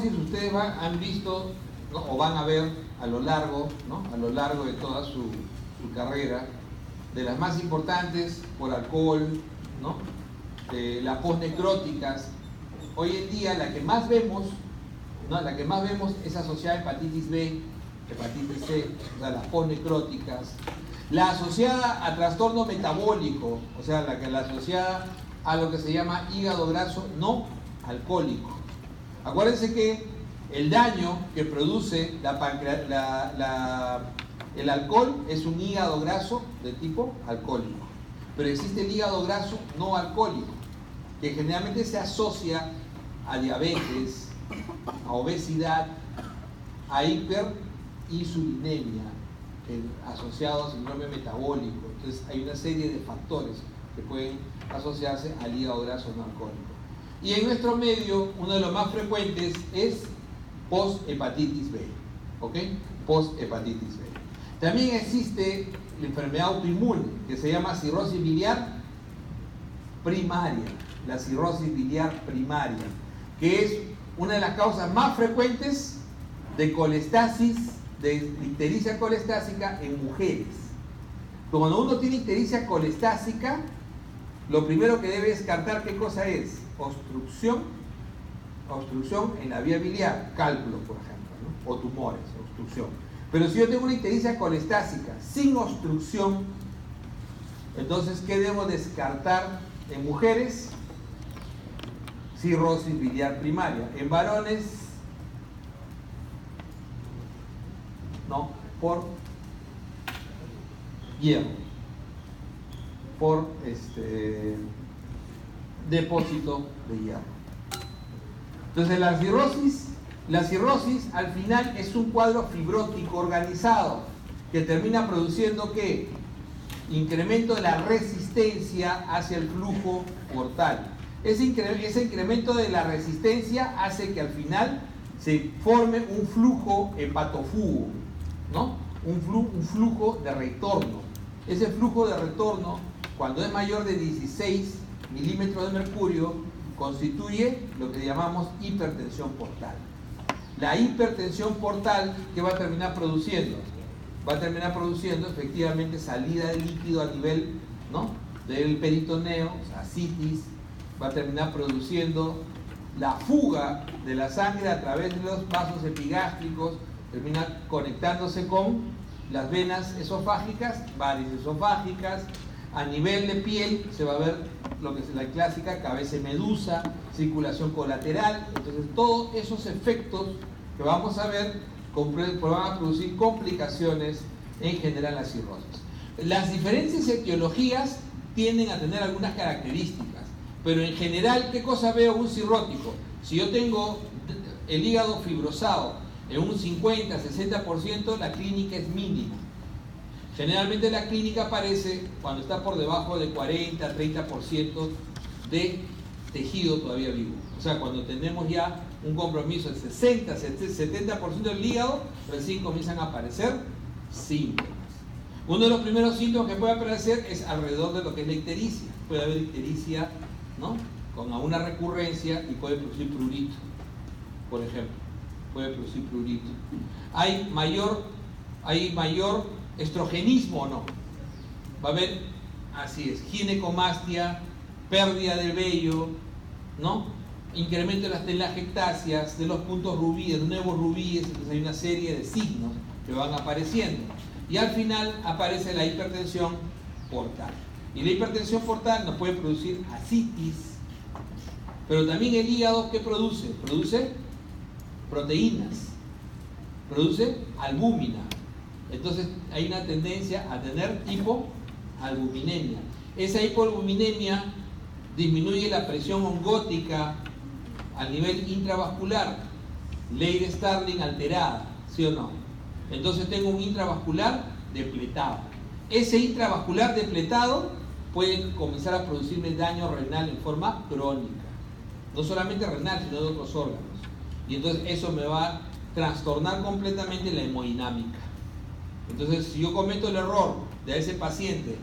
cirrosis ustedes han visto, ¿no? O van a ver a lo largo, ¿no? A lo largo de toda su carrera, de las más importantes por alcohol, ¿no? Las postnecróticas. Hoy en día la que más vemos, ¿no? La que más vemos es asociada a hepatitis B, hepatitis C, o sea, las postnecróticas. La asociada a trastorno metabólico, o sea, la asociada a lo que se llama hígado graso no alcohólico. Acuérdense que el daño que produce el alcohol es un hígado graso de tipo alcohólico. Pero existe el hígado graso no alcohólico, que generalmente se asocia a diabetes, a obesidad, a hiperinsulinemia, asociado a síndrome metabólico. Entonces hay una serie de factores que pueden asociarse al hígado graso no alcohólico. Y en nuestro medio, uno de los más frecuentes es post-hepatitis B. ¿Ok? Post-hepatitis B. También existe la enfermedad autoinmune que se llama cirrosis biliar primaria. La cirrosis biliar primaria, que es una de las causas más frecuentes de colestasis, de ictericia colestásica en mujeres. Cuando uno tiene ictericia colestásica, lo primero que debe descartar, ¿qué cosa es? Obstrucción en la vía biliar, cálculo, por ejemplo, ¿no? O tumores, obstrucción. Pero si yo tengo una ictericia colestásica sin obstrucción, entonces, ¿qué debo descartar en mujeres? Cirrosis biliar primaria. En varones, no, por hierro, por depósito de hierro. Entonces la cirrosis al final es un cuadro fibrótico organizado que termina produciendo ¿qué? Incremento de la resistencia hacia el flujo portal. Ese incremento de la resistencia hace que al final se forme un flujo hepatofugo, ¿no? Un flujo de retorno. Ese flujo de retorno, cuando es mayor de 16 milímetros de mercurio, constituye lo que llamamos hipertensión portal. La hipertensión portal, ¿qué va a terminar produciendo? Va a terminar produciendo efectivamente salida de líquido a nivel, ¿no? Del peritoneo, o sea, ascitis. Va a terminar produciendo la fuga de la sangre a través de los vasos epigástricos, termina conectándose con las venas esofágicas, varices esofágicas. A nivel de piel se va a ver lo que es la clásica cabeza de medusa, circulación colateral. Entonces todos esos efectos que vamos a ver van a producir complicaciones en general la cirrosis. Las diferentes etiologías tienden a tener algunas características, pero en general, ¿qué cosa veo un cirrótico? Si yo tengo el hígado fibrosado en un 50-60%, la clínica es mínima. Generalmente la clínica aparece cuando está por debajo de 40-30% de tejido todavía vivo. O sea, cuando tenemos ya un compromiso del 60-70% del hígado, recién comienzan a aparecer síntomas. Uno de los primeros síntomas que puede aparecer es alrededor de lo que es la ictericia. Puede haber ictericia, ¿no? Con alguna recurrencia y puede producir prurito, por ejemplo. Puede producir prurito. ¿Hay mayor estrogenismo o no? Va a haber, así es, ginecomastia, pérdida del vello, ¿no? Incremento de las telangiectasias, de los puntos rubíes, de nuevos rubíes. Entonces hay una serie de signos que van apareciendo. Y al final aparece la hipertensión portal. Y la hipertensión portal nos puede producir ascitis, pero también el hígado, ¿qué produce? Produce proteínas, produce albúmina. Entonces hay una tendencia a tener hipoalbuminemia. Esa hipoalbuminemia disminuye la presión ongótica a nivel intravascular, Leydig-Starling alterada, ¿sí o no? Entonces tengo un intravascular depletado. Ese intravascular depletado puede comenzar a producirme daño renal en forma crónica, no solamente renal, sino de otros órganos. Y entonces eso me va a trastornar completamente la hemodinámica. Entonces, si yo cometo el error de a ese paciente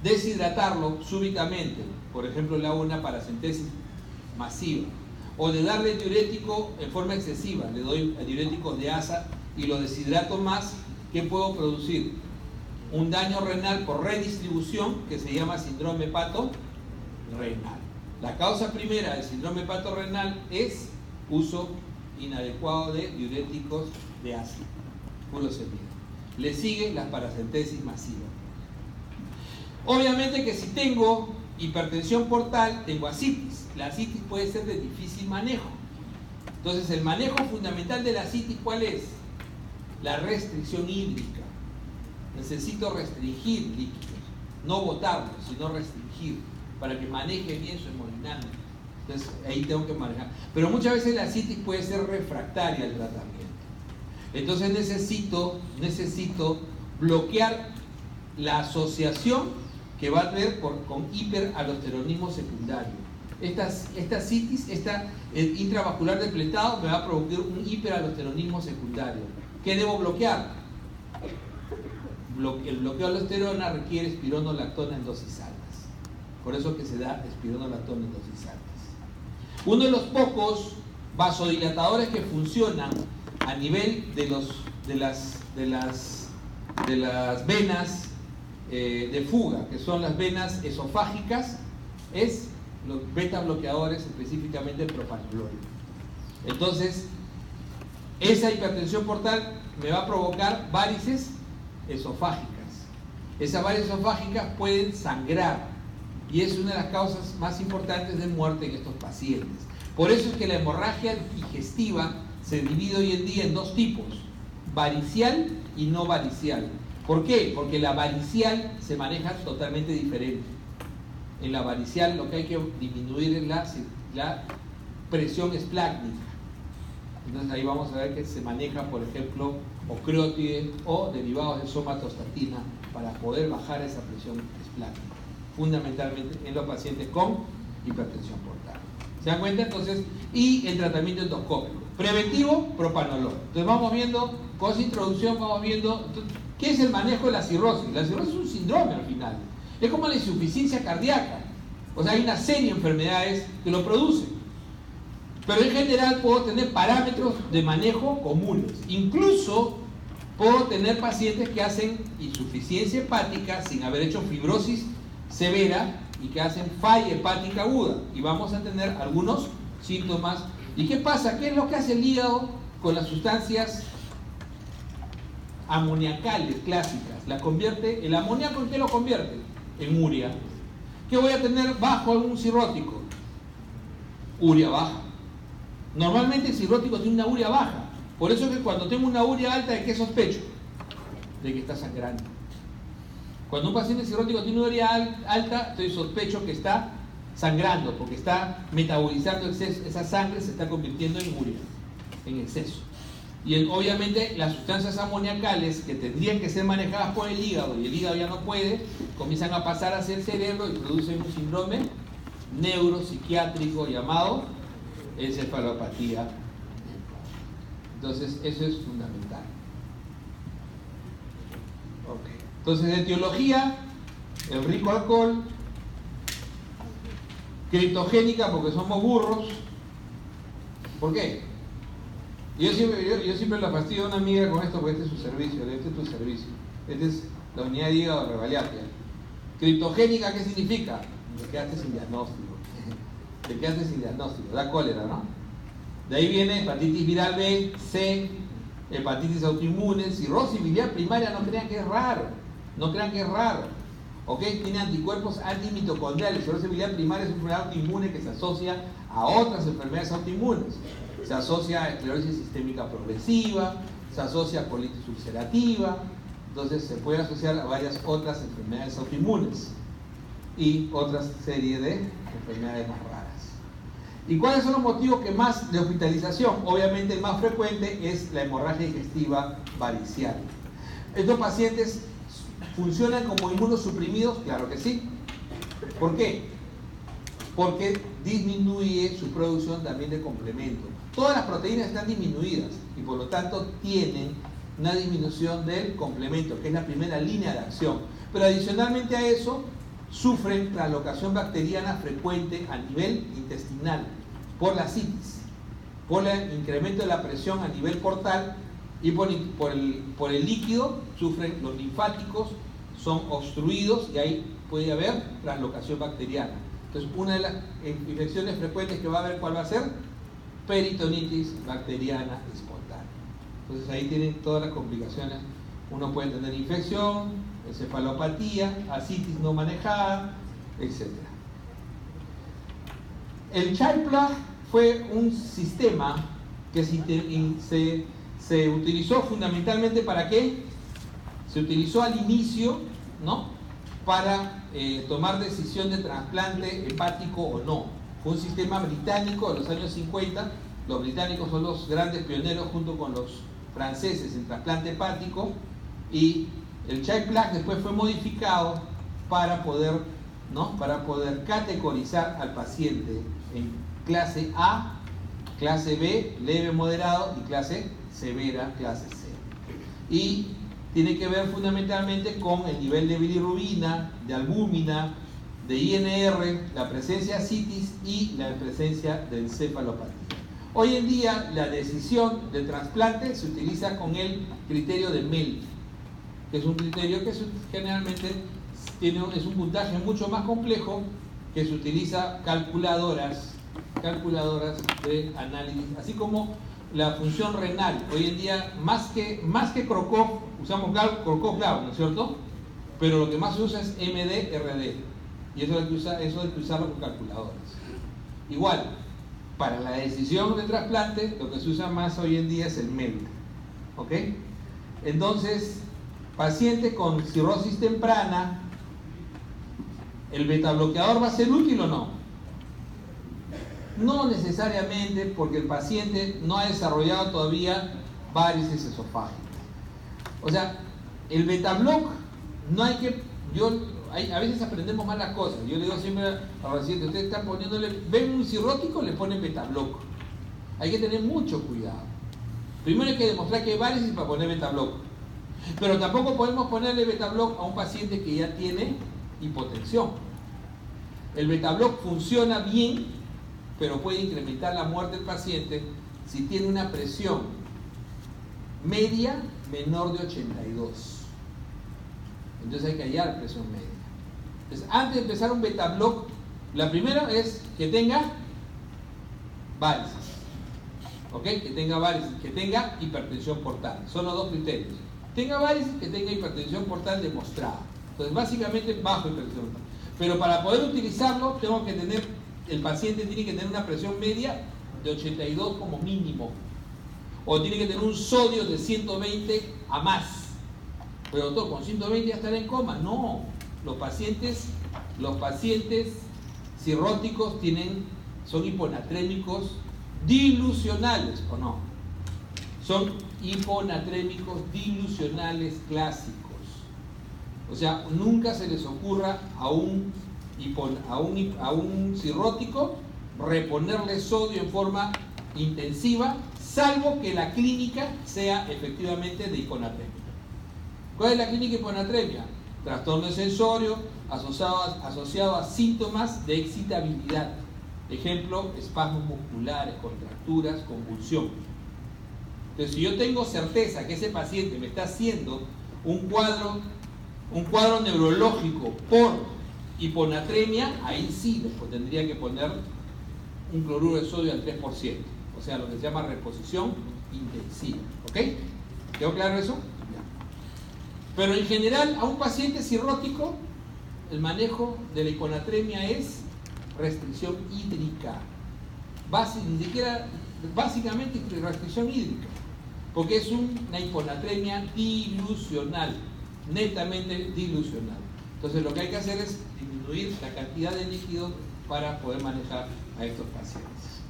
deshidratarlo súbitamente, por ejemplo, le hago una paracentesis masiva, o de darle diurético en forma excesiva. Le doy diuréticos de asa y lo deshidrato más, ¿qué puedo producir? Un daño renal por redistribución que se llama síndrome hepatorrenal. La causa primera del síndrome hepatorrenal es uso inadecuado de diuréticos de ácido, puro sentido. Le sigue la paracentesis masiva. Obviamente que si tengo hipertensión portal, tengo ascitis. La ascitis puede ser de difícil manejo. Entonces, el manejo fundamental de la ascitis, ¿cuál es? La restricción hídrica. Necesito restringir líquidos, no botarlos, sino restringir, para que maneje bien su hemodinamia. Entonces, ahí tengo que manejar. Pero muchas veces la ascitis puede ser refractaria al tratamiento. Entonces necesito bloquear la asociación que va a tener con hiperaldosteronismo secundario. Esta citis, intravascular depletado, me va a provocar un hiperaldosteronismo secundario. ¿Qué debo bloquear? El bloqueo de aldosterona requiere espironolactona en dosis altas. Por eso que se da espironolactona en dosis altas. Uno de los pocos vasodilatadores que funcionan a nivel de las venas de fuga, que son las venas esofágicas, es los beta bloqueadores, específicamente el propanolol. Entonces, esa hipertensión portal me va a provocar varices esofágicas. Esas varices esofágicas pueden sangrar y es una de las causas más importantes de muerte en estos pacientes. Por eso es que la hemorragia digestiva se divide hoy en día en dos tipos: varicial y no varicial. ¿Por qué? Porque la varicial se maneja totalmente diferente. En la varicial lo que hay que disminuir es la presión esplácnica. Entonces ahí vamos a ver que se maneja, por ejemplo, ocreótides o derivados de somatostatina para poder bajar esa presión esplácnica, fundamentalmente en los pacientes con hipertensión portal. ¿Se dan cuenta? Entonces, y el tratamiento endoscópico. Preventivo, propanolol. Entonces vamos viendo, con esa introducción vamos viendo, ¿qué es el manejo de la cirrosis? La cirrosis es un síndrome al final. Es como la insuficiencia cardíaca. O sea, hay una serie de enfermedades que lo producen. Pero en general puedo tener parámetros de manejo comunes. Incluso puedo tener pacientes que hacen insuficiencia hepática sin haber hecho fibrosis severa y que hacen falla hepática aguda. Y vamos a tener algunos síntomas. ¿Y qué pasa? ¿Qué es lo que hace el hígado con las sustancias amoniacales clásicas? La convierte, el amoníaco, ¿en qué lo convierte? En urea. ¿Qué voy a tener bajo un cirrótico? Urea baja. Normalmente el cirrótico tiene una urea baja. Por eso es que cuando tengo una urea alta, ¿de qué sospecho? De que está sangrando. Cuando un paciente cirrótico tiene una urea alta, estoy sospecho que está sangrando, porque está metabolizando exceso, esa sangre se está convirtiendo en urea, en exceso. Y obviamente las sustancias amoniacales que tendrían que ser manejadas por el hígado y el hígado ya no puede, comienzan a pasar hacia el cerebro y producen un síndrome neuropsiquiátrico llamado encefalopatía. Entonces eso es fundamental. Okay. Entonces, etiología: el rico alcohol, criptogénica porque somos burros. ¿Por qué? Yo siempre la fastidio a una amiga con esto, porque este es su servicio, este es tu servicio. Esta es la unidad de hígado revaliatia. Criptogénica, ¿qué significa? Te quedaste sin diagnóstico. Te quedaste sin diagnóstico, da cólera, ¿no? De ahí viene hepatitis viral B, C, hepatitis autoinmune, cirrosis biliar primaria. No crean que es raro, no crean que es raro. ¿Ok? Tiene anticuerpos antimitocondriales. Cirrosis biliar primaria es una enfermedad autoinmune que se asocia a otras enfermedades autoinmunes. Se asocia a esclerosis sistémica progresiva, se asocia a colitis ulcerativa. Entonces se puede asociar a varias otras enfermedades autoinmunes y otra serie de enfermedades más raras. ¿Y cuáles son los motivos que más de hospitalización? Obviamente el más frecuente es la hemorragia digestiva varicial. ¿Estos pacientes funcionan como inmunosuprimidos? Claro que sí. ¿Por qué? Porque disminuye su producción también de complemento. Todas las proteínas están disminuidas y por lo tanto tienen una disminución del complemento, que es la primera línea de acción. Pero adicionalmente a eso, sufren translocación bacteriana frecuente a nivel intestinal. por la citis, por el incremento de la presión a nivel portal y por el líquido, sufren los linfáticos, son obstruidos y ahí puede haber translocación bacteriana. Entonces, una de las infecciones frecuentes que va a haber, ¿cuál va a ser? Peritonitis bacteriana espontánea. Entonces, ahí tienen todas las complicaciones. Uno puede tener infección, encefalopatía, ascitis no manejada, etc. El Child Plug fue un sistema que se utilizó fundamentalmente ¿para qué? Se utilizó al inicio, ¿no?, para tomar decisión de trasplante hepático o no. Fue un sistema británico de los años 50. Los británicos son los grandes pioneros junto con los franceses en trasplante hepático, y el Child Plug después fue modificado para poder, ¿no?, para poder categorizar al paciente en clase A, clase B, leve, moderado, y clase severa, clase C. Y tiene que ver fundamentalmente con el nivel de bilirrubina, de albúmina, de INR, la presencia de ascitis y la presencia de encefalopatía. Hoy en día la decisión de trasplante se utiliza con el criterio de Melt, que es un criterio que generalmente es un puntaje mucho más complejo, que se utiliza calculadoras de análisis, así como la función renal. Hoy en día, más que Crocop, usamos Crocop-Glau, ¿no es cierto? Pero lo que más se usa es MD-RD, y eso hay que usarlo con calculadoras. Igual, para la decisión de trasplante, lo que se usa más hoy en día es el MELT. ¿Ok? Entonces, paciente con cirrosis temprana, ¿el betabloqueador va a ser útil o no? No necesariamente, porque el paciente no ha desarrollado todavía varices esofágicas. O sea, el betabloc no hay que... a veces aprendemos mal las cosas. Yo le digo siempre a los pacientes, ustedes están poniéndole... ¿Ven un cirrótico? Le ponen betabloc. Hay que tener mucho cuidado. Primero hay que demostrar que hay varices para poner betabloc. Pero tampoco podemos ponerle betabloc a un paciente que ya tiene hipotensión. El betabloc funciona bien, pero puede incrementar la muerte del paciente si tiene una presión media menor de 82. Entonces hay que hallar presión media. Entonces, antes de empezar un betabloc, la primera es que tenga varices. ¿Ok? Que tenga varices, que tenga hipertensión portal. Son los dos criterios. Tenga varices, que tenga hipertensión portal demostrada. Entonces, básicamente bajo hipertensión portal. Pero para poder utilizarlo, el paciente tiene que tener una presión media de 82 como mínimo. O tiene que tener un sodio de 120 a más. Pero doctor, con 120 ya estará en coma. No. Los pacientes cirróticos son hiponatrémicos dilucionales, ¿o no? Son hiponatrémicos dilucionales clásicos. O sea, nunca se les ocurra a un cirrótico reponerle sodio en forma intensiva, salvo que la clínica sea efectivamente de hiponatremia. ¿Cuál es la clínica de hiponatremia? Trastorno de sensorio asociado a síntomas de excitabilidad. Ejemplo, espasmos musculares, contracturas, convulsión. Entonces, si yo tengo certeza que ese paciente me está haciendo un cuadro neurológico por hiponatremia, ahí sí después tendría que poner un cloruro de sodio al 3%, o sea, lo que se llama reposición intensiva. ¿Ok? ¿Quedó claro eso? Ya. Pero en general, a un paciente cirrótico, el manejo de la hiponatremia es restricción hídrica. Básicamente restricción hídrica, porque es una hiponatremia dilucional, netamente dilucional. Entonces lo que hay que hacer es disminuir la cantidad de líquido para poder manejar a estos pacientes.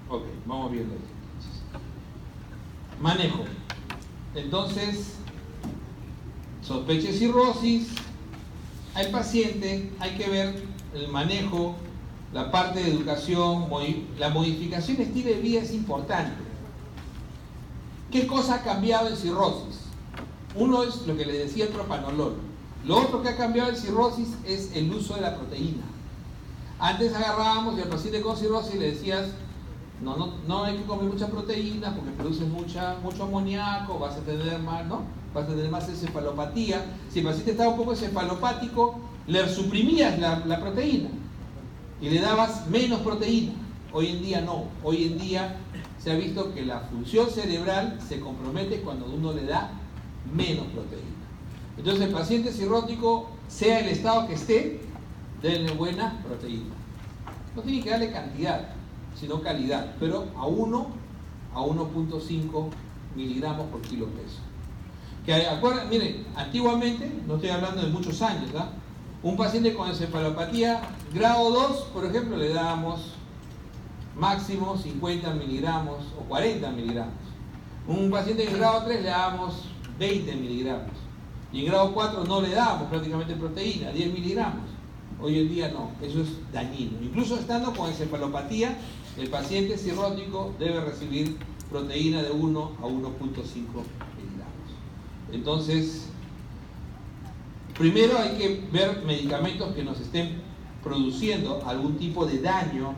Ok, vamos viendo esto. Manejo. Entonces, sospeche cirrosis al paciente, hay que ver el manejo, la parte de educación, la modificación de estilo de vida es importante. ¿Qué cosa ha cambiado en cirrosis? Uno es lo que les decía el propanolol. Lo otro que ha cambiado en cirrosis es el uso de la proteína. Antes agarrábamos y al paciente con cirrosis le decías, no hay que comer mucha proteína porque produces mucho amoníaco, vas a tener más, ¿no? Vas a tener más encefalopatía. Si el paciente estaba un poco encefalopático, le suprimías la proteína y le dabas menos proteína. Hoy en día no. Hoy en día se ha visto que la función cerebral se compromete cuando uno le da menos proteína. Entonces el paciente cirrótico, sea el estado que esté, denle buena proteína. No tiene que darle cantidad, sino calidad, pero a 1 a 1.5 miligramos por kilo peso. Miren, antiguamente, no estoy hablando de muchos años, ¿verdad? Un paciente con encefalopatía grado 2, por ejemplo, le dábamos máximo 50 miligramos o 40 miligramos. Un paciente en grado 3 le dábamos 20 miligramos. Y en grado 4 no le dábamos prácticamente proteína, 10 miligramos. Hoy en día no, eso es dañino. Incluso estando con encefalopatía, el paciente cirrótico debe recibir proteína de 1 a 1.5 miligramos. Entonces, primero hay que ver medicamentos que nos estén produciendo algún tipo de daño.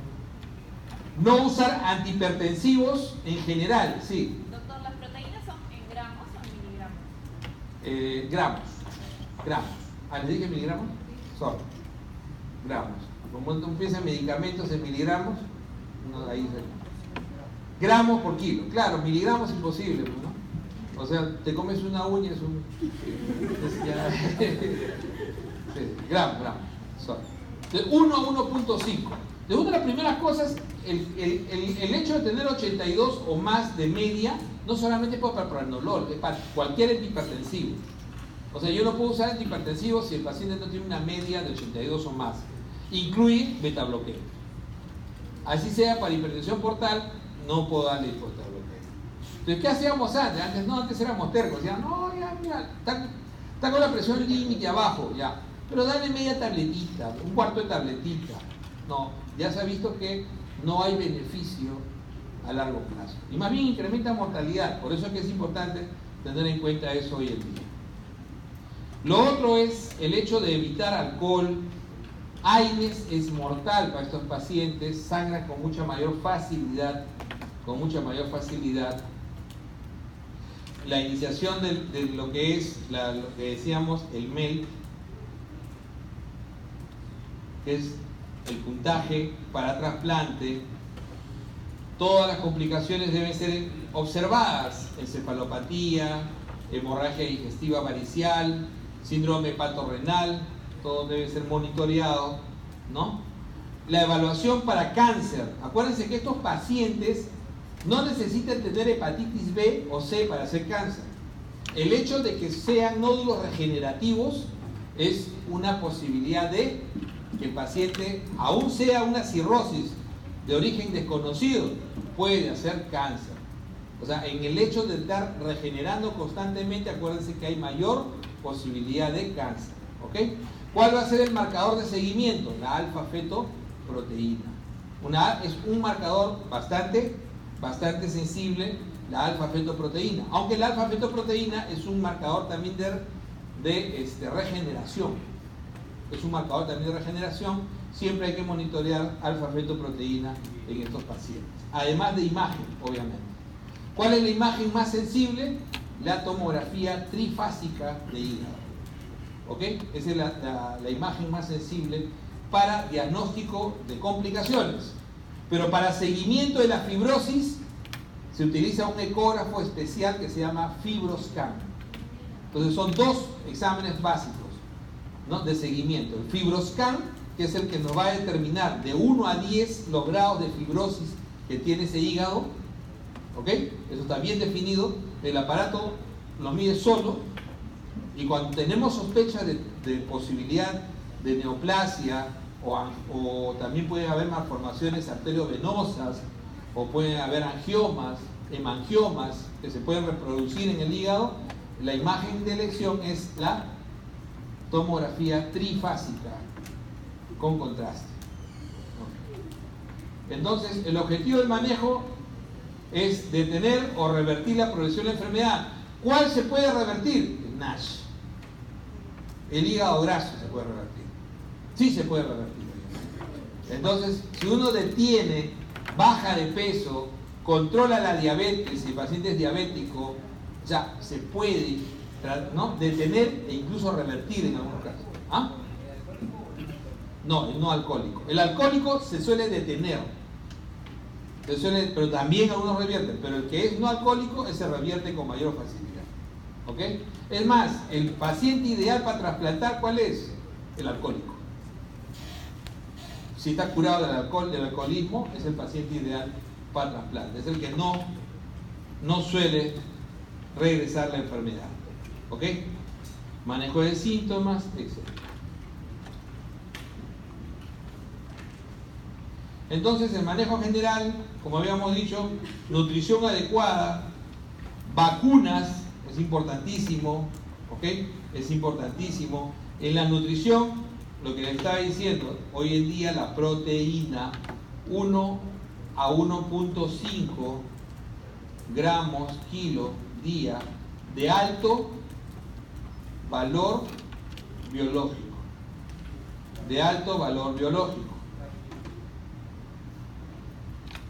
No usar antihipertensivos en general, sí. Doctor, ¿las proteínas son en gramos o en miligramos? Gramos. ¿Les dije miligramos? Son gramos. Como tú piensas en medicamentos en miligramos, no, ahí se... gramos por kilo. Claro, miligramos es imposible, ¿no? O sea, te comes una uña, es un... sí, gramos. Son. De 1 a 1.5. De una de las primeras cosas, el hecho de tener 82 o más de media, no solamente es para pranolol, es para cualquier antihipertensivo. O sea, yo no puedo usar antihipertensivos si el paciente no tiene una media de 82 o más. Incluir betabloqueo. Así sea para hipertensión portal, no puedo darle betabloqueo. Entonces, ¿qué hacíamos antes? Antes éramos tercos. Decían, no, ya, mira, está con la presión límite abajo, ya. Pero dale media tabletita, un cuarto de tabletita. No, ya se ha visto que no hay beneficio a largo plazo. Y más bien incrementa mortalidad. Por eso es que es importante tener en cuenta eso hoy en día. Lo otro es el hecho de evitar alcohol. AINES es mortal para estos pacientes, sangran con mucha mayor facilidad. La iniciación de lo que es, lo que decíamos, el MEL, que es el puntaje para trasplante. Todas las complicaciones deben ser observadas: encefalopatía, hemorragia digestiva varicial, síndrome hepatorrenal, todo debe ser monitoreado, ¿no? La evaluación para cáncer. Acuérdense que estos pacientes no necesitan tener hepatitis B o C para hacer cáncer. El hecho de que sean nódulos regenerativos es una posibilidad de que el paciente, aún sea una cirrosis de origen desconocido, puede hacer cáncer. O sea, en el hecho de estar regenerando constantemente, acuérdense que hay mayor posibilidad de cáncer. ¿Ok? ¿Cuál va a ser el marcador de seguimiento? La alfa-fetoproteína. Es un marcador bastante sensible, la alfa-fetoproteína. Aunque la alfa-fetoproteína es un marcador también de regeneración. Es un marcador también de regeneración. Siempre hay que monitorear alfa-fetoproteína en estos pacientes. Además de imagen, obviamente. ¿Cuál es la imagen más sensible? La tomografía trifásica de hígado. ¿Ok? Esa es la imagen más sensible para diagnóstico de complicaciones. Pero para seguimiento de la fibrosis se utiliza un ecógrafo especial que se llama FibroScan. Entonces son dos exámenes básicos, ¿no?, de seguimiento. El FibroScan, que es el que nos va a determinar de 1 a 10 los grados de fibrosis que tiene ese hígado. ¿Ok? Eso está bien definido. El aparato lo mide solo. Y cuando tenemos sospecha de posibilidad de neoplasia o también puede haber malformaciones arteriovenosas o pueden haber angiomas, hemangiomas que se pueden reproducir en el hígado, la imagen de elección es la tomografía trifásica con contraste. Entonces, el objetivo del manejo es detener o revertir la progresión de la enfermedad. ¿Cuál se puede revertir? El NASH. El hígado graso se puede revertir. Sí se puede revertir. Entonces, si uno detiene, baja de peso, controla la diabetes, si el paciente es diabético, ya se puede, ¿no?, detener e incluso revertir en algunos casos. ¿Ah? No, el no alcohólico. El alcohólico se suele detener, pero también algunos revierten, pero el que es no alcohólico, ese revierte con mayor facilidad. ¿Ok? Es más, el paciente ideal para trasplantar, ¿cuál es? El alcohólico. Si está curado del alcoholismo, es el paciente ideal para trasplante. Es el que no suele regresar la enfermedad. ¿Ok? Manejo de síntomas, etc. Entonces, el manejo general, como habíamos dicho, nutrición adecuada, vacunas, es importantísimo, ¿ok? Es importantísimo. En la nutrición, lo que les estaba diciendo, hoy en día la proteína, 1 a 1.5 gramos kilo día de alto valor biológico. De alto valor biológico.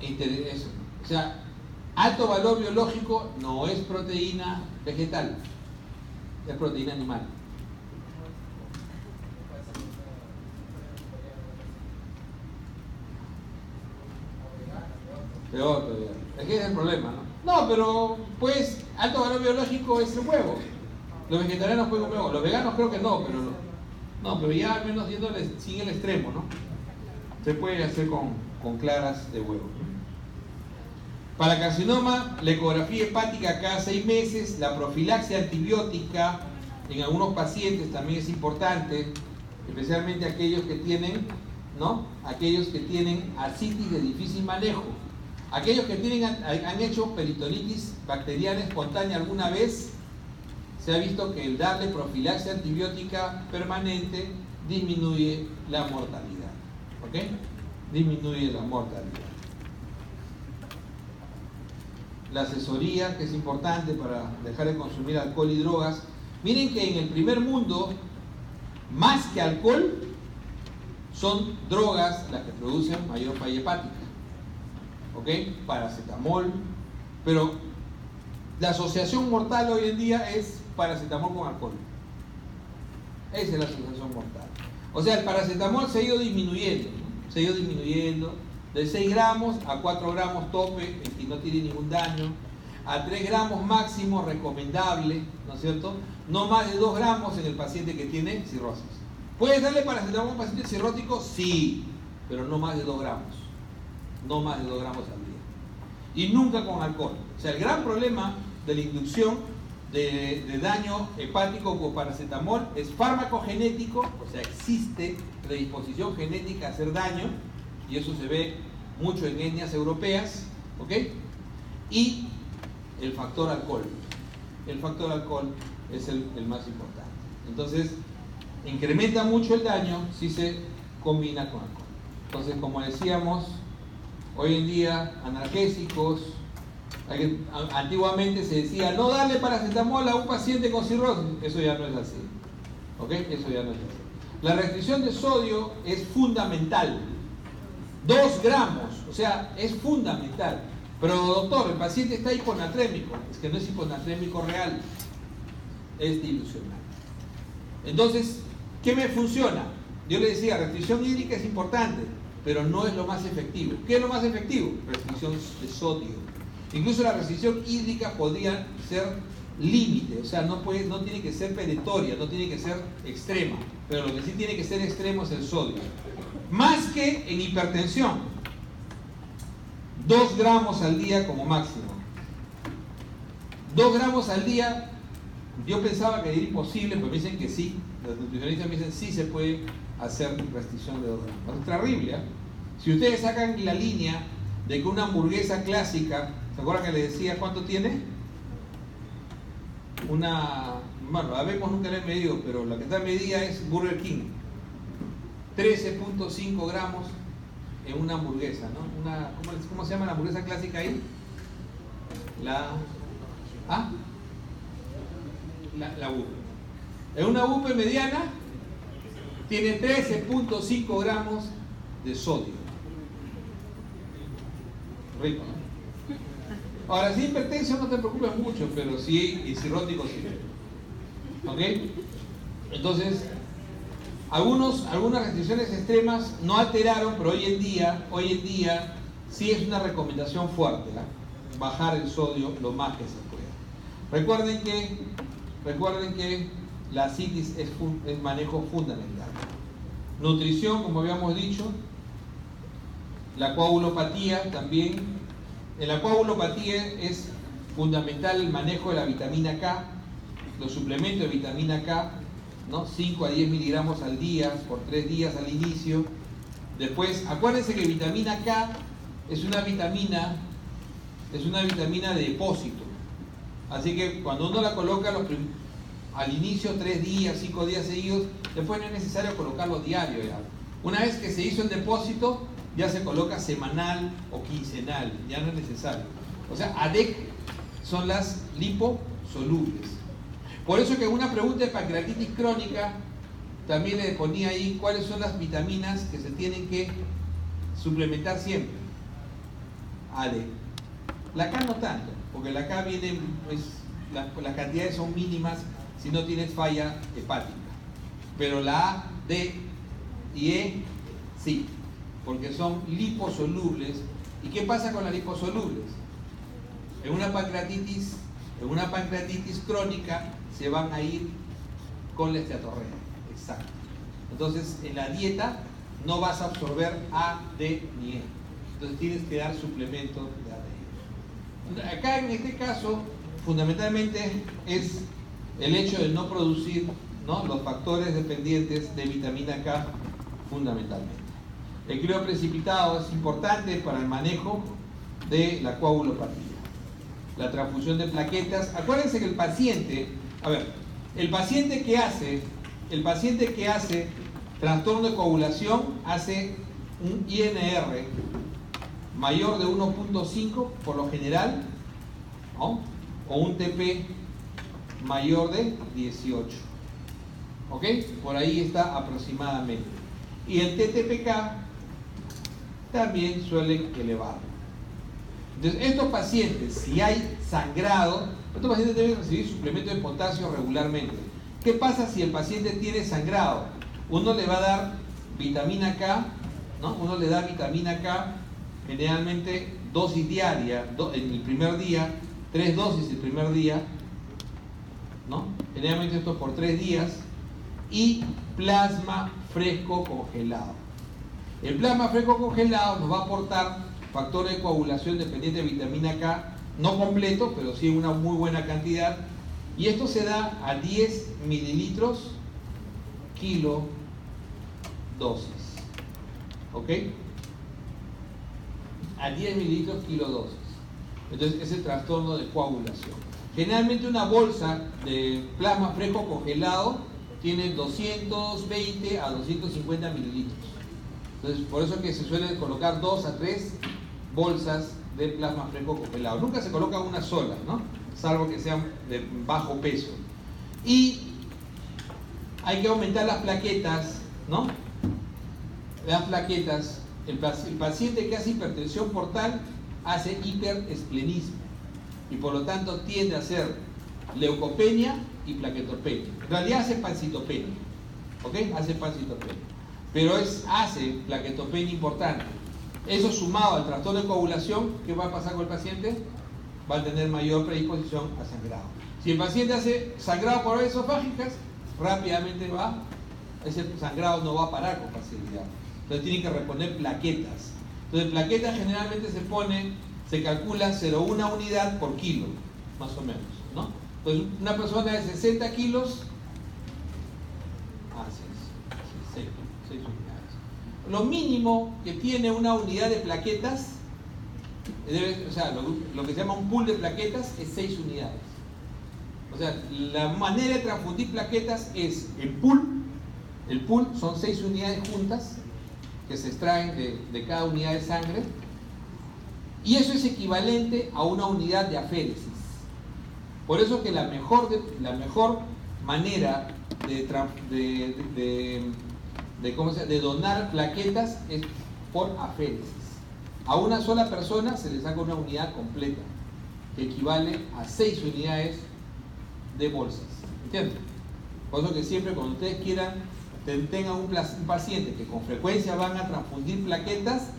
Eso. O sea, alto valor biológico no es proteína vegetal, es proteína animal. Peor todavía. Es que es el problema, ¿no? No, pero pues alto valor biológico es el huevo. Los vegetarianos pueden comer huevo. Los veganos creo que no, pero ya al menos yéndole sin el extremo, ¿no? Se puede hacer con claras de huevo. Para carcinoma, la ecografía hepática cada 6 meses, la profilaxia antibiótica en algunos pacientes también es importante, especialmente aquellos que tienen, ¿no?, aquellos que tienen ascitis de difícil manejo. Aquellos que han hecho peritonitis bacteriana espontánea alguna vez, se ha visto que el darle profilaxia antibiótica permanente disminuye la mortalidad. ¿Ok? Disminuye la mortalidad. La asesoría, que es importante para dejar de consumir alcohol y drogas. Miren que en el primer mundo, más que alcohol, son drogas las que producen mayor falla hepática. ¿Ok? Paracetamol. Pero la asociación mortal hoy en día es paracetamol con alcohol. Esa es la asociación mortal. O sea, el paracetamol se ha ido disminuyendo, ¿no? Se ha ido disminuyendo de 6 gramos a 4 gramos tope, el que no tiene ningún daño, a 3 gramos máximo recomendable, ¿no es cierto? No más de 2 gramos en el paciente que tiene cirrosis. ¿Puedes darle paracetamol a un paciente cirrótico? Sí, pero no más de 2 gramos. No más de 2 gramos al día. Y nunca con alcohol. O sea, el gran problema de la inducción de daño hepático con paracetamol es farmacogenético, o sea, existe predisposición genética a hacer daño, y eso se ve mucho en etnias europeas, ¿ok? Y el factor alcohol. El factor alcohol es el más importante. Entonces, incrementa mucho el daño si se combina con alcohol. Entonces, como decíamos, hoy en día, analgésicos, antiguamente se decía no darle paracetamol a un paciente con cirrosis. Eso ya no es así. ¿Ok? Eso ya no es así. La restricción de sodio es fundamental. 2 gramos, o sea, es fundamental. Pero doctor, el paciente está hiponatrémico. Es que no es hiponatrémico real, es dilucional. Entonces, ¿qué me funciona? Yo le decía, restricción hídrica es importante, pero no es lo más efectivo. ¿Qué es lo más efectivo? Restricción de sodio. Incluso la restricción hídrica podría ser límite, o sea, no tiene que ser perentoria, no tiene que ser extrema, pero lo que sí tiene que ser extremo es el sodio. Más que en hipertensión, 2 gramos al día como máximo. 2 gramos al día, yo pensaba que era imposible, pero me dicen que sí. Los nutricionistas me dicen sí se puede hacer restricción de 2 gramos. Es terrible, ¿eh? Si ustedes sacan la línea de que una hamburguesa clásica, ¿se acuerdan que les decía cuánto tiene? Bueno, la vemos nunca la he medido, pero la que está medida es Burger King. 13.5 gramos en una hamburguesa, ¿no? ¿Cómo se llama la hamburguesa clásica ahí? La UP. En una UP mediana tiene 13.5 gramos de sodio. Rico, ¿no? Ahora, si es hipertenso no te preocupes mucho, pero si es cirrótico sí. ¿Ok? Entonces, algunas restricciones extremas no alteraron, pero hoy en día sí es una recomendación fuerte, ¿eh? Bajar el sodio lo más que se pueda. Recuerden que la ascitis es manejo fundamental. Nutrición, como habíamos dicho. La coagulopatía también. En la coagulopatía es fundamental el manejo de la vitamina K, los suplementos de vitamina K, ¿no? 5 a 10 miligramos al día por 3 días al inicio. Después, acuérdense que vitamina K es una vitamina de depósito. Así que cuando uno la coloca al inicio 3 días, 5 días seguidos, después no es necesario colocarlo diario ya. Una vez que se hizo el depósito, ya se coloca semanal o quincenal, ya no es necesario. O sea, ADEC son las liposolubles. Por eso que en una pregunta de pancreatitis crónica también le ponía ahí cuáles son las vitaminas que se tienen que suplementar siempre. ADEC. La K no tanto, porque la K viene, las cantidades son mínimas si no tienes falla hepática. Pero la A, D y E sí, porque son liposolubles. ¿Y qué pasa con las liposolubles? En una pancreatitis crónica se van a ir con la esteatorrea. Exacto. Entonces, en la dieta no vas a absorber A, D ni E. Entonces tienes que dar suplemento de A, D y E. Acá en este caso, fundamentalmente es el hecho de no producir, ¿no?, los factores dependientes de vitamina K fundamentalmente. El cloro precipitado es importante para el manejo de la coagulopatía. La transfusión de plaquetas. Acuérdense que el paciente que hace trastorno de coagulación hace un INR mayor de 1.5 por lo general, ¿no?, o un TP mayor de 18. ¿Ok? Por ahí está aproximadamente. Y el TTPK también suelen elevarlo. Entonces, estos pacientes, si hay sangrado, estos pacientes deben recibir suplemento de potasio regularmente. ¿Qué pasa si el paciente tiene sangrado? Uno le va a dar vitamina K, ¿no? Uno le da vitamina K, generalmente dosis diaria, en el primer día, 3 dosis el primer día, ¿no? Generalmente esto por 3 días, y plasma fresco congelado. El plasma fresco congelado nos va a aportar factores de coagulación dependiente de vitamina K, no completo, pero sí una muy buena cantidad, y esto se da a 10 mililitros kilo dosis. ¿Ok? A 10 mililitros kilo dosis. Entonces, es el trastorno de coagulación. Generalmente una bolsa de plasma fresco congelado tiene 220 a 250 mililitros. Entonces, por eso que se suele colocar 2 a 3 bolsas de plasma fresco congelado. Nunca se coloca una sola, ¿no?, salvo que sean de bajo peso. Y hay que aumentar las plaquetas, ¿no? Las plaquetas. El paciente que hace hipertensión portal hace hiperesplenismo y por lo tanto tiende a hacer leucopenia y plaquetopenia. En realidad hace pancitopenia, ¿ok? Hace pancitopenia, pero hace plaquetopenia importante. Eso sumado al trastorno de coagulación, ¿qué va a pasar con el paciente? Va a tener mayor predisposición a sangrado. Si el paciente hace sangrado por vías esofágicas, rápidamente ese sangrado no va a parar con facilidad. Entonces tienen que reponer plaquetas. Entonces plaquetas generalmente se calcula 0,1 unidad por kilo, más o menos, ¿no? Entonces una persona de 60 kilos, 6 unidades. Lo mínimo que tiene una unidad de plaquetas, lo que se llama un pool de plaquetas, es 6 unidades. O sea, la manera de transfundir plaquetas es el pool. El pool son 6 unidades juntas que se extraen de cada unidad de sangre, y eso es equivalente a una unidad de aféresis. Por eso que la mejor manera de donar plaquetas es por aféresis. A una sola persona se le saca una unidad completa, que equivale a 6 unidades de bolsas. ¿Entienden? Por eso que siempre cuando ustedes quieran, tengan un paciente que con frecuencia van a transfundir plaquetas,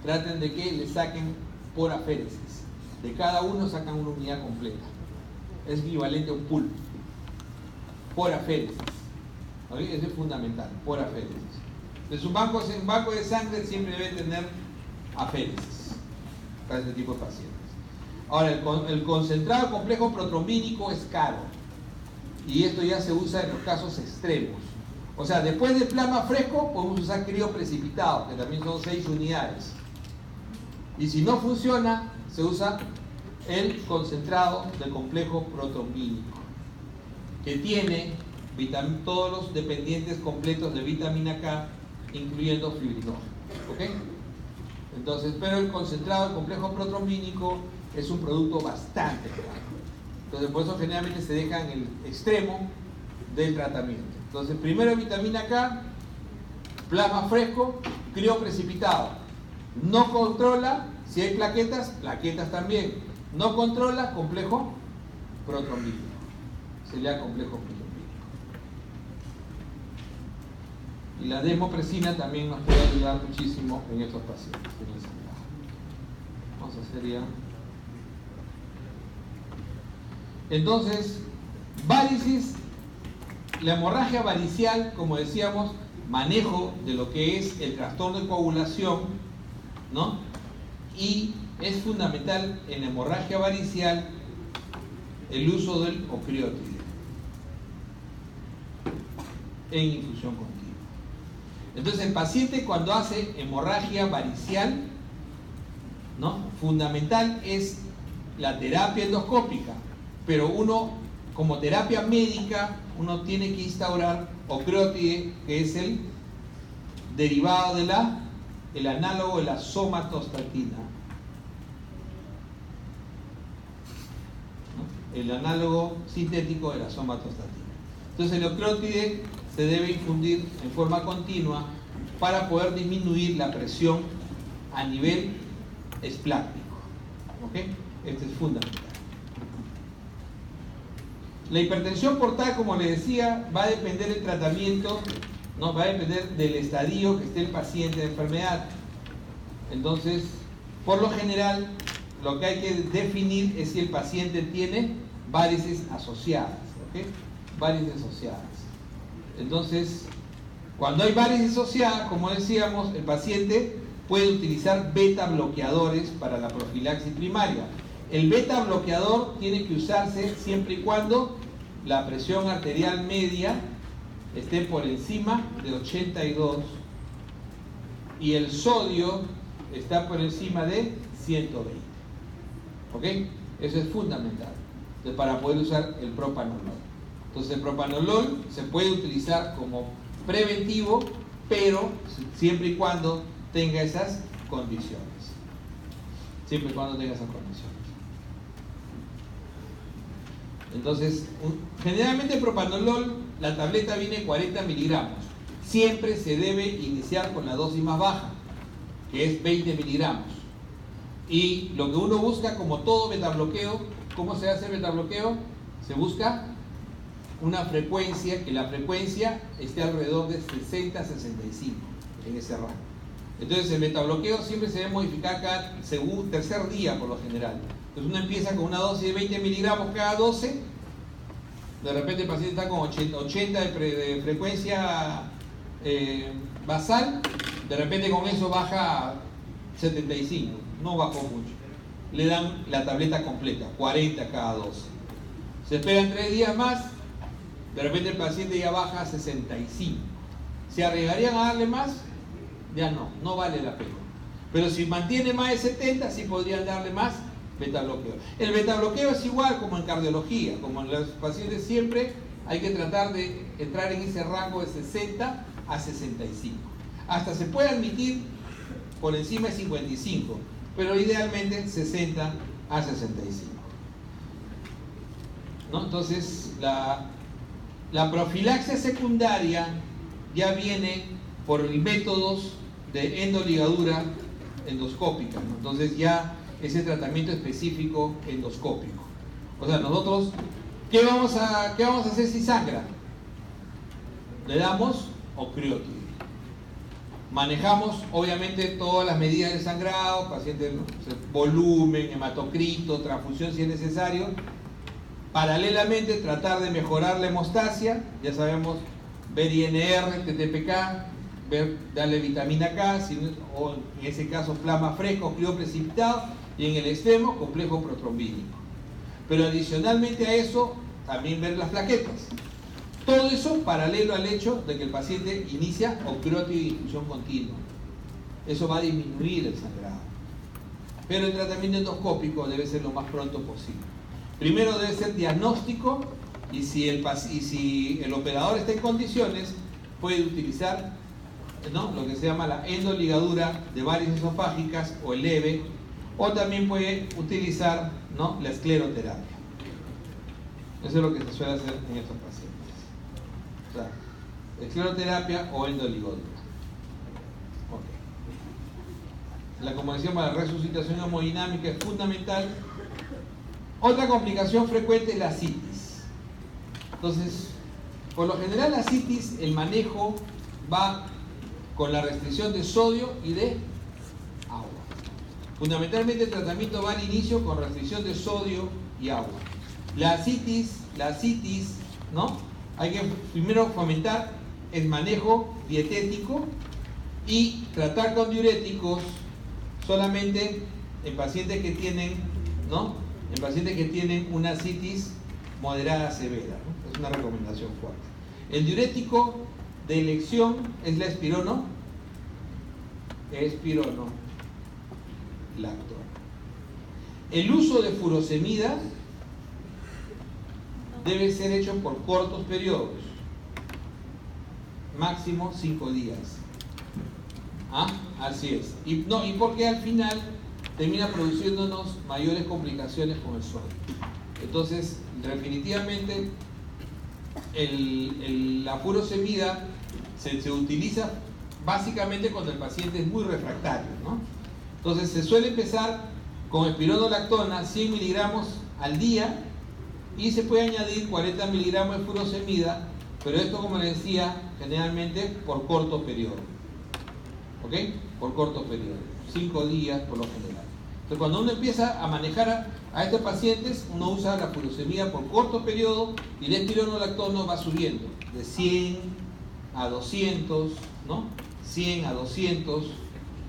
traten de que le saquen por aféresis. De cada uno sacan una unidad completa. Es equivalente a un pool. Por aféresis. ¿Okay? Eso es fundamental, por aféresis. Entonces un banco de sangre siempre debe tener aféresis para este tipo de pacientes. Ahora, el concentrado complejo protrombínico es caro. Y esto ya se usa en los casos extremos. O sea, después del plasma fresco podemos usar crioprecipitado, que también son 6 unidades. Y si no funciona, se usa el concentrado del complejo protrombínico, que tiene todos los dependientes completos de vitamina K, incluyendo fibrinógeno. ¿Ok? Entonces, pero el concentrado del complejo protrombínico es un producto bastante caro. Entonces, por eso generalmente se deja en el extremo del tratamiento. Entonces, primero vitamina K, plasma fresco, crioprecipitado. No controla, si hay plaquetas, plaquetas también. No controla, complejo protrombínico. Se le da complejo protrombínico. Y la desmopresina también nos puede ayudar muchísimo en estos pacientes. Vamos a hacer ya. Entonces, varices, la hemorragia varicial, como decíamos, manejo de lo que es el trastorno de coagulación, ¿no? Y es fundamental en la hemorragia varicial el uso del ocriótide en infusión continua. Entonces, el paciente cuando hace hemorragia varicial, ¿no? Fundamental es la terapia endoscópica. Pero uno, como terapia médica, uno tiene que instaurar ocriótide, que es el derivado de el análogo de la somatostatina. ¿No? El análogo sintético de la somatostatina. Entonces el ocriótide se debe infundir en forma continua para poder disminuir la presión a nivel esplácnico. ¿Ok? Esto es fundamental. La hipertensión portal, como les decía, va a depender del tratamiento, ¿no? Va a depender del estadio que esté el paciente de enfermedad. Entonces, por lo general, lo que hay que definir es si el paciente tiene varices asociadas, ¿ok? Varices asociadas. Entonces, cuando hay varices asociadas, como decíamos, el paciente puede utilizar beta bloqueadores para la profilaxis primaria. El beta bloqueador tiene que usarse siempre y cuando la presión arterial media esté por encima de 82 y el sodio está por encima de 120. ¿Ok? Eso es fundamental. Entonces, para poder usar el propanolol. Entonces, el propanolol se puede utilizar como preventivo, pero siempre y cuando tenga esas condiciones. Siempre y cuando tenga esas condiciones. Entonces, generalmente el propanolol, la tableta viene 40 miligramos. Siempre se debe iniciar con la dosis más baja, que es 20 miligramos. Y lo que uno busca, como todo betabloqueo, ¿cómo se hace el betabloqueo? Se busca una frecuencia, que la frecuencia esté alrededor de 60 a 65 en ese rango. Entonces el betabloqueo siempre se debe modificar cada tercer día por lo general. Entonces uno empieza con una dosis de 20 miligramos cada 12, de repente el paciente está con 80 de frecuencia basal, de repente con eso baja a 75, no bajó mucho. Le dan la tableta completa, 40 cada 12. Se esperan 3 días más, de repente el paciente ya baja a 65. ¿Se arriesgarían a darle más? Ya no vale la pena. Pero si mantiene más de 70, sí podrían darle más betabloqueo. El betabloqueo es igual como en cardiología, como en los pacientes siempre hay que tratar de entrar en ese rango de 60 a 65. Hasta se puede admitir por encima de 55, pero idealmente 60 a 65. ¿No? Entonces, la profilaxia secundaria ya viene por métodos de endoligadura endoscópica, ¿no? Entonces ya ese tratamiento específico endoscópico. O sea, nosotros, ¿qué vamos a hacer si sangra? Le damos ocreotide. Manejamos obviamente todas las medidas del sangrado, paciente, volumen, hematocrito, transfusión si es necesario. Paralelamente tratar de mejorar la hemostasia, ya sabemos, ver INR, TTPK, darle vitamina K, o en ese caso plasma fresco, crioprecipitado, y en el extremo complejo protrombínico. Pero adicionalmente a eso, también ver las plaquetas. Todo eso paralelo al hecho de que el paciente inicia ocreotide de infusión continua. Eso va a disminuir el sangrado. Pero el tratamiento endoscópico debe ser lo más pronto posible. Primero debe ser diagnóstico, y si el operador está en condiciones, puede utilizar, ¿no?, lo que se llama la endoligadura de varices esofágicas o el EVE, o también puede utilizar, ¿no?, la escleroterapia. Eso es lo que se suele hacer en estos pacientes. O sea, escleroterapia o endoligadura. Okay. La conmoción para la resucitación hemodinámica es fundamental. Otra complicación frecuente es la citis. Entonces, por lo general la citis, el manejo va con la restricción de sodio y de agua. Fundamentalmente el tratamiento va al inicio con restricción de sodio y agua. La citis, ¿no? Hay que primero fomentar el manejo dietético y tratar con diuréticos solamente en pacientes que tienen, ¿no?, en pacientes que tienen una citis moderada severa, ¿no? Es una recomendación fuerte. El diurético de elección es la espironolactona. El uso de furosemida debe ser hecho por cortos periodos, máximo 5 días. Así es. Y porque al final termina produciéndonos mayores complicaciones con el sodio. Entonces, definitivamente, la furosemida se utiliza básicamente cuando el paciente es muy refractario, ¿no? Entonces, se suele empezar con espironolactona, 100 miligramos al día, y se puede añadir 40 miligramos de furosemida, pero esto, como les decía, generalmente por corto periodo. ¿Ok? Por corto periodo. 5 días por lo general. Entonces, cuando uno empieza a manejar a estos pacientes, uno usa la furosemida por corto periodo y el espironolactona va subiendo de 100 a 200, ¿no? 100 a 200,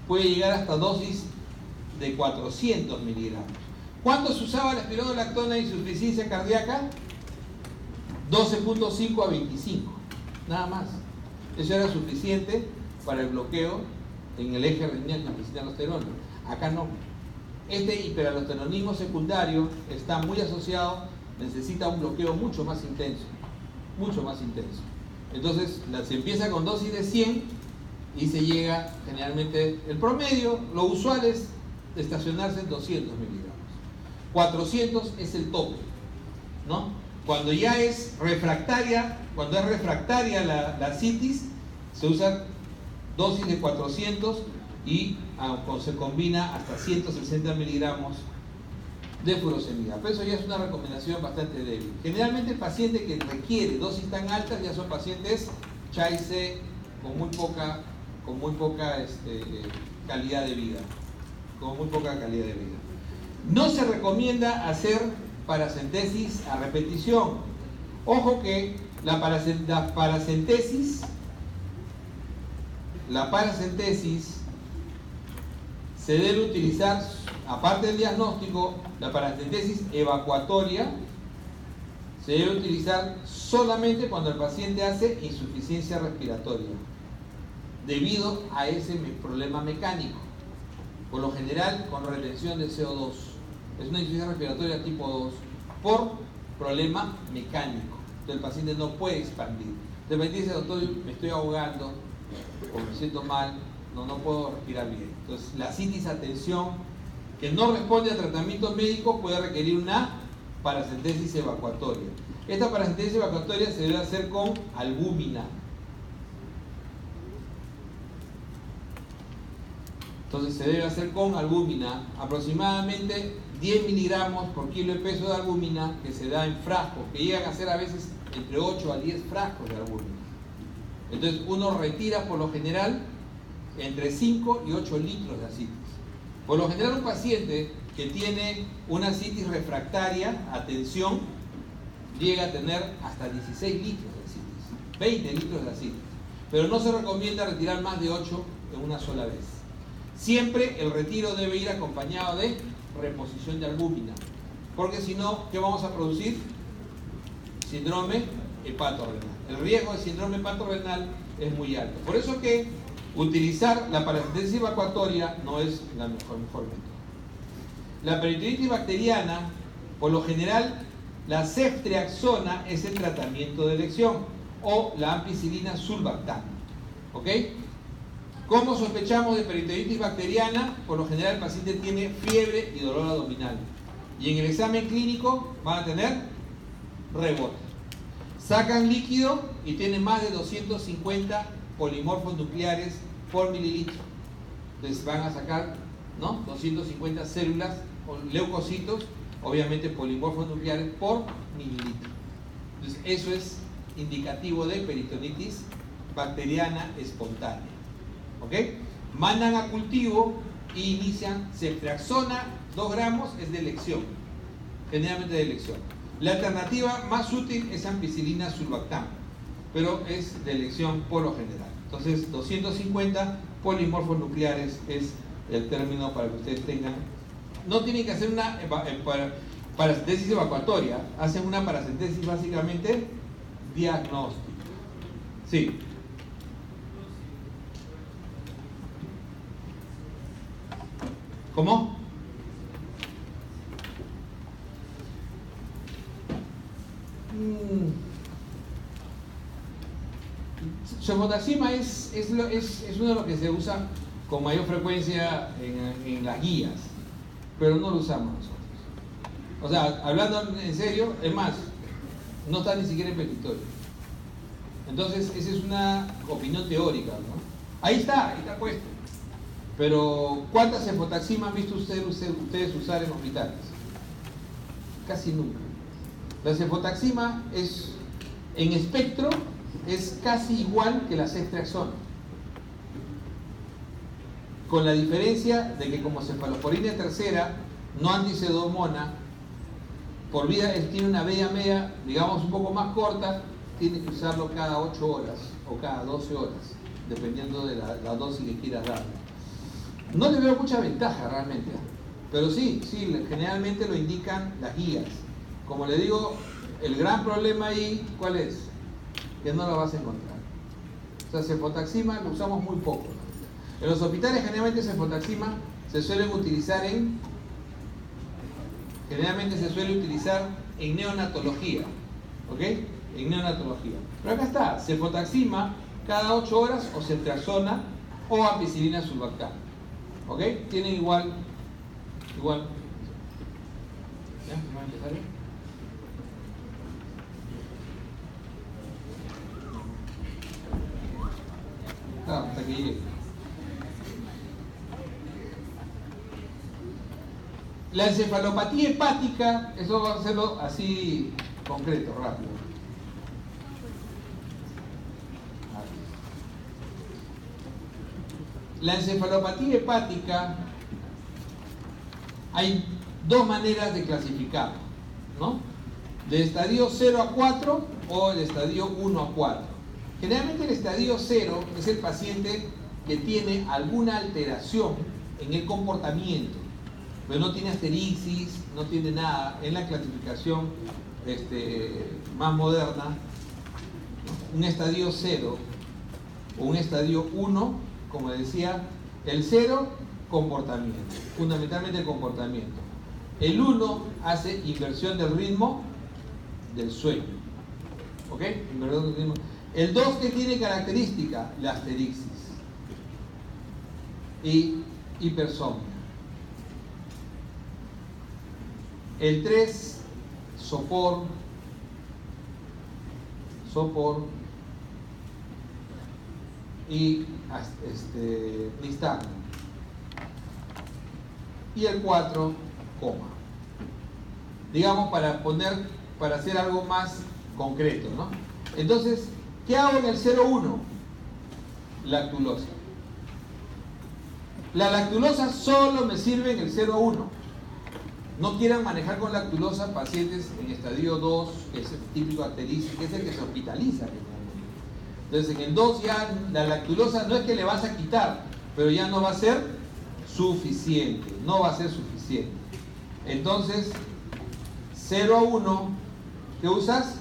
puede llegar hasta dosis de 400 miligramos. ¿Cuánto se usaba la espironolactona en insuficiencia cardíaca? 12.5 a 25, nada más. Eso era suficiente para el bloqueo en el eje renina-angiotensina-aldosterona. Acá no. Este hiperaldosteronismo secundario está muy asociado, necesita un bloqueo mucho más intenso. Mucho más intenso. Entonces, se empieza con dosis de 100 y se llega generalmente, el promedio, lo usual es estacionarse en 200 miligramos. 400 es el tope, ¿no? Cuando ya es refractaria, la citis, se usa dosis de 400 y se combina hasta 160 miligramos de furosemida. Pero eso ya es una recomendación bastante débil. Generalmente el paciente que requiere dosis tan altas ya son pacientes CHAIC con muy poca calidad de vida. Con muy poca calidad de vida. No se recomienda hacer paracentesis a repetición. Ojo que la paracentesis se debe utilizar, aparte del diagnóstico, la paracentesis evacuatoria se debe utilizar solamente cuando el paciente hace insuficiencia respiratoria, debido a ese problema mecánico, por lo general con retención de CO2. Es una insuficiencia respiratoria tipo 2 por problema mecánico. Entonces el paciente no puede expandir. De repente dice, doctor, me estoy ahogando o me siento mal, no puedo respirar bien. Entonces la citis, atención, que no responde a tratamiento médico, puede requerir una paracentesis evacuatoria. Esta paracentesis evacuatoria se debe hacer con albúmina. Entonces se debe hacer con albúmina, aproximadamente 10 miligramos por kilo de peso de albúmina, que se da en frascos, que llegan a ser a veces entre 8 a 10 frascos de albúmina. Entonces uno retira por lo general entre 5 y 8 litros de ascitis. Por lo general un paciente que tiene una ascitis refractaria, atención, llega a tener hasta 16 litros de ascitis, 20 litros de ascitis. Pero no se recomienda retirar más de 8 en una sola vez. Siempre el retiro debe ir acompañado de reposición de albúmina, porque si no, ¿qué vamos a producir? Síndrome hepatorrenal. El riesgo de síndrome hepatorrenal es muy alto. Por eso que utilizar la paracentesis evacuatoria no es la mejor método. La peritonitis bacteriana, por lo general, la ceftriaxona es el tratamiento de elección, o la ampicilina sulbactam. ¿Ok? ¿Cómo sospechamos de peritonitis bacteriana? Por lo general el paciente tiene fiebre y dolor abdominal. Y en el examen clínico van a tener rebote. Sacan líquido y tienen más de 250 polimorfos nucleares por mililitro. Entonces van a sacar, ¿no?, 250 células o leucocitos, obviamente polimorfos nucleares por mililitro. Entonces eso es indicativo de peritonitis bacteriana espontánea. ¿Ok? Mandan a cultivo y inician ceftriaxona, 2 gramos, es de elección, generalmente de elección. La alternativa más útil es ampicilina sulbactam, pero es de elección por lo general. Entonces 250 polimorfos nucleares es el término para que ustedes tengan. No tienen que hacer una paracentesis evacuatoria, hacen una paracentesis básicamente diagnóstica. Sí. ¿Cómo? Cefotaxima es uno de los que se usa con mayor frecuencia en las guías, pero no lo usamos nosotros. O sea, hablando en serio, es más, no está ni siquiera en petitorio. Entonces, esa es una opinión teórica, ¿no? Ahí está puesto. Pero, ¿cuántas cefotaxima han visto ustedes usar en hospitales? Casi nunca. La cefotaxima es, en espectro, es casi igual que la ceftriaxona, con la diferencia de que como cefalosporina tercera, no anticedomona, por vida tiene una vía media, digamos, un poco más corta, tiene que usarlo cada 8 horas o cada 12 horas, dependiendo de la dosis que quieras darle. No le veo mucha ventaja realmente, pero sí, generalmente lo indican las guías. Como le digo, el gran problema ahí, ¿cuál es? Que no lo vas a encontrar. O sea, cefotaxima lo usamos muy poco. En los hospitales generalmente cefotaxima se suele utilizar en neonatología, ¿ok? En neonatología. Pero acá está, cefotaxima cada 8 horas o ceftriaxona o ampicilina sulbactam, ¿ok? Tienen igual. ¿Ya? ¿Vamos a empezar bien? Hasta que llegue. La encefalopatía hepática, eso vamos a hacerlo así concreto, rápido. La encefalopatía hepática, hay 2 maneras de clasificarlo, ¿no? De estadio 0 a 4 o el estadio 1 a 4. Generalmente el estadio 0 es el paciente que tiene alguna alteración en el comportamiento, pero no tiene asterixis, no tiene nada. En la clasificación más moderna, ¿no?, un estadio 0 o un estadio 1, como decía, el 0, comportamiento, fundamentalmente el comportamiento. El 1 hace inversión del ritmo del sueño, ¿ok? Inversión del ritmo. El 2, que tiene característica, la asterixis y hipersomnia. El 3, sopor y nistagmo. y el 4, digamos, para hacer algo más concreto, ¿no? Entonces, ¿qué hago en el 0,1? Lactulosa. La lactulosa solo me sirve en el 0,1. No quieran manejar con lactulosa pacientes en estadio 2, que es el típico acterisis, que es el que se hospitaliza. Entonces, en el 2 ya la lactulosa no es que le vas a quitar, pero ya no va a ser suficiente. No va a ser suficiente. Entonces, 0,1, ¿qué usas?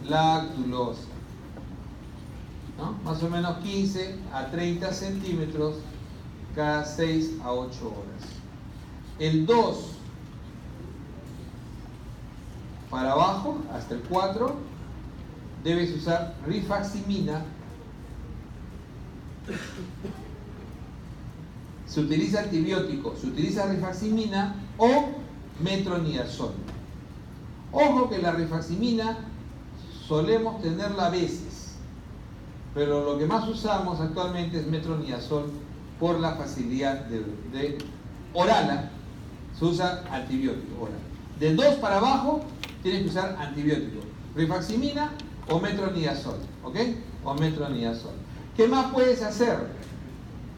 Lactulosa, ¿no? Más o menos 15 a 30 centímetros cada 6 a 8 horas. El 2 para abajo, hasta el 4, debes usar rifaximina. Se utiliza antibiótico, se utiliza rifaximina o metronidazol. Ojo que la rifaximina solemos tenerla a veces, pero lo que más usamos actualmente es metronidazol por la facilidad de oral. Se usa antibiótico oral. De 2 para abajo tienes que usar antibiótico, rifaximina o metronidazol, ¿ok? O metronidazol. ¿Qué más puedes hacer?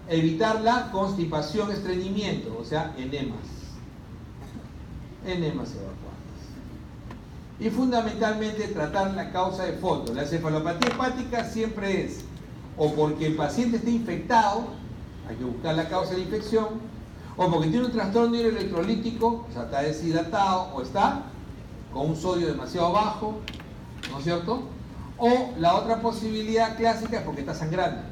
Evitar la constipación, estreñimiento, o sea, enemas evacuadas. Y fundamentalmente tratar la causa de fondo. La cefalopatía hepática siempre es o porque el paciente está infectado, hay que buscar la causa de la infección, o porque tiene un trastorno hidroelectrolítico, o sea, está deshidratado o está con un sodio demasiado bajo, ¿no es cierto? O la otra posibilidad clásica es porque está sangrando,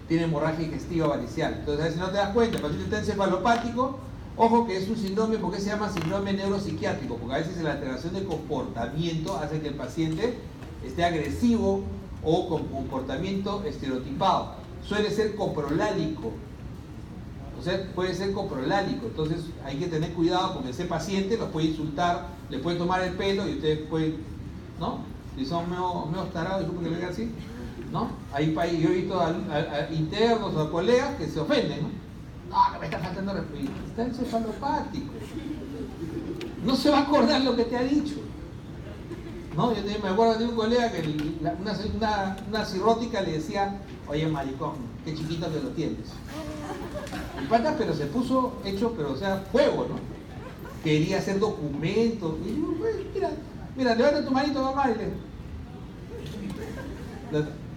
tiene hemorragia digestiva varicial. Entonces, a veces no te das cuenta, el paciente está encefalopático. Ojo que es un síndrome, ¿por qué se llama síndrome neuropsiquiátrico? Porque a veces la alteración de comportamiento hace que el paciente esté agresivo o con comportamiento estereotipado. Suele ser coprolálico, o sea, puede ser coprolálico. Entonces hay que tener cuidado porque ese paciente los puede insultar, le puede tomar el pelo y ustedes pueden, ¿no? Si son medio tarados, disculpen que le diga así, ¿no? Yo he visto a internos o a colegas que se ofenden, ¿no? No, que me está faltando respeto. Está encefalopático. No se va a acordar lo que te ha dicho. ¿No? Yo me acuerdo de un colega que una cirrótica le decía, oye maricón, qué chiquito que lo tienes. El pata, pero se puso hecho, pero o sea, fuego, ¿no? Quería hacer documentos. Y yo, pues, mira, levanta tu manito, mamá, y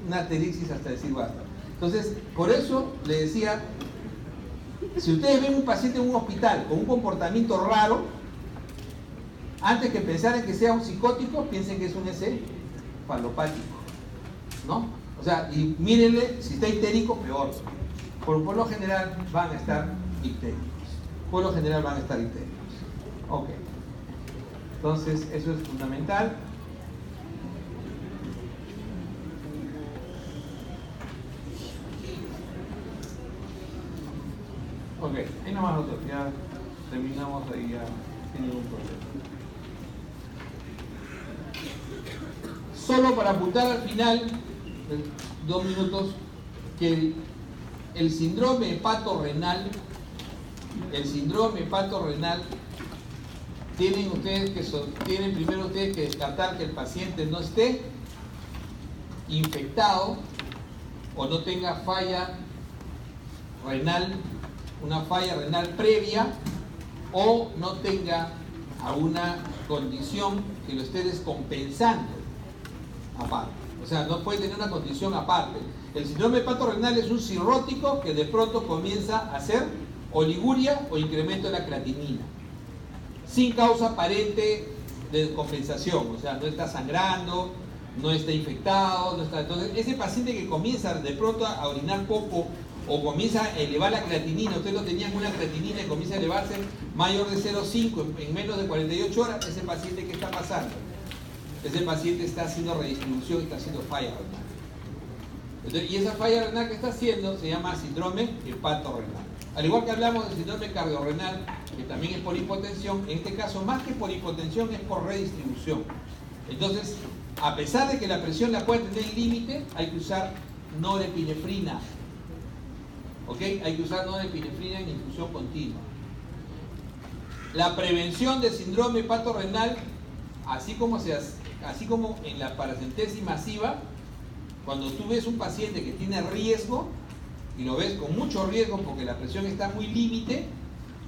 una asterixis hasta decir basta. Entonces, por eso le decía, si ustedes ven un paciente en un hospital con un comportamiento raro, antes que pensar en que sea un psicótico, piensen que es un encefalopático, ¿no? O sea, y mírenle, si está histérico, peor. Por lo general van a estar histéricos. Por lo general van a estar histéricos. Ok. Entonces, eso es fundamental. Ok, ahí nomás nosotros, ya terminamos ahí ya sin ningún problema. Solo para apuntar al final, 2 minutos, que el síndrome hepatorrenal, tienen primero ustedes que descartar que el paciente no esté infectado o no tenga falla renal, una falla renal previa, o no tenga alguna condición que lo esté descompensando aparte. O sea, no puede tener una condición aparte. El síndrome hepatorrenal es un cirrótico que de pronto comienza a hacer oliguria o incremento de la creatinina, sin causa aparente de descompensación. O sea, no está sangrando, no está infectado, no está... Entonces, ese paciente que comienza de pronto a orinar poco o comienza a elevar la creatinina, ustedes lo tenían con una creatinina y comienza a elevarse mayor de 0,5 en menos de 48 horas, ese paciente, ¿qué está pasando? Ese paciente está haciendo redistribución, está haciendo falla renal. Entonces, y esa falla renal que está haciendo se llama síndrome hepatorrenal. Al igual que hablamos del síndrome cardiorrenal, que también es por hipotensión, en este caso más que por hipotensión es por redistribución. Entonces, a pesar de que la presión la puede tener límite, hay que usar norepinefrina. ¿Ok? Hay que usar norepinefrina en infusión continua. La prevención del síndrome hepatorrenal, así como en la paracentesis masiva, cuando tú ves un paciente que tiene riesgo, y lo ves con mucho riesgo porque la presión está muy límite,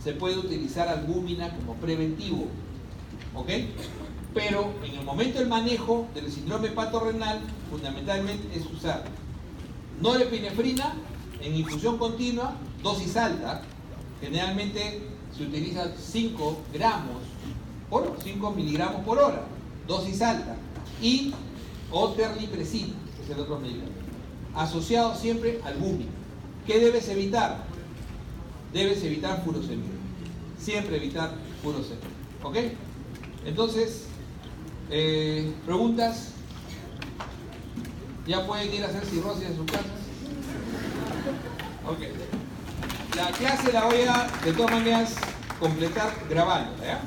se puede utilizar albúmina como preventivo. ¿Ok? Pero en el momento del manejo del síndrome hepatorrenal, fundamentalmente es usar norepinefrina en infusión continua, dosis alta. Generalmente se utiliza 5 gramos por hora, 5 miligramos por hora, dosis alta. Y o terlipresina, que es el otro medicamento. Asociado siempre al albúmina. ¿Qué debes evitar? Debes evitar furosemida. Siempre evitar furosemida. ¿Ok? Entonces, ¿preguntas? ¿Ya pueden ir a hacer cirrosis en sus casas? Ok. La clase la voy a, de todas maneras, completar grabando, ¿ya?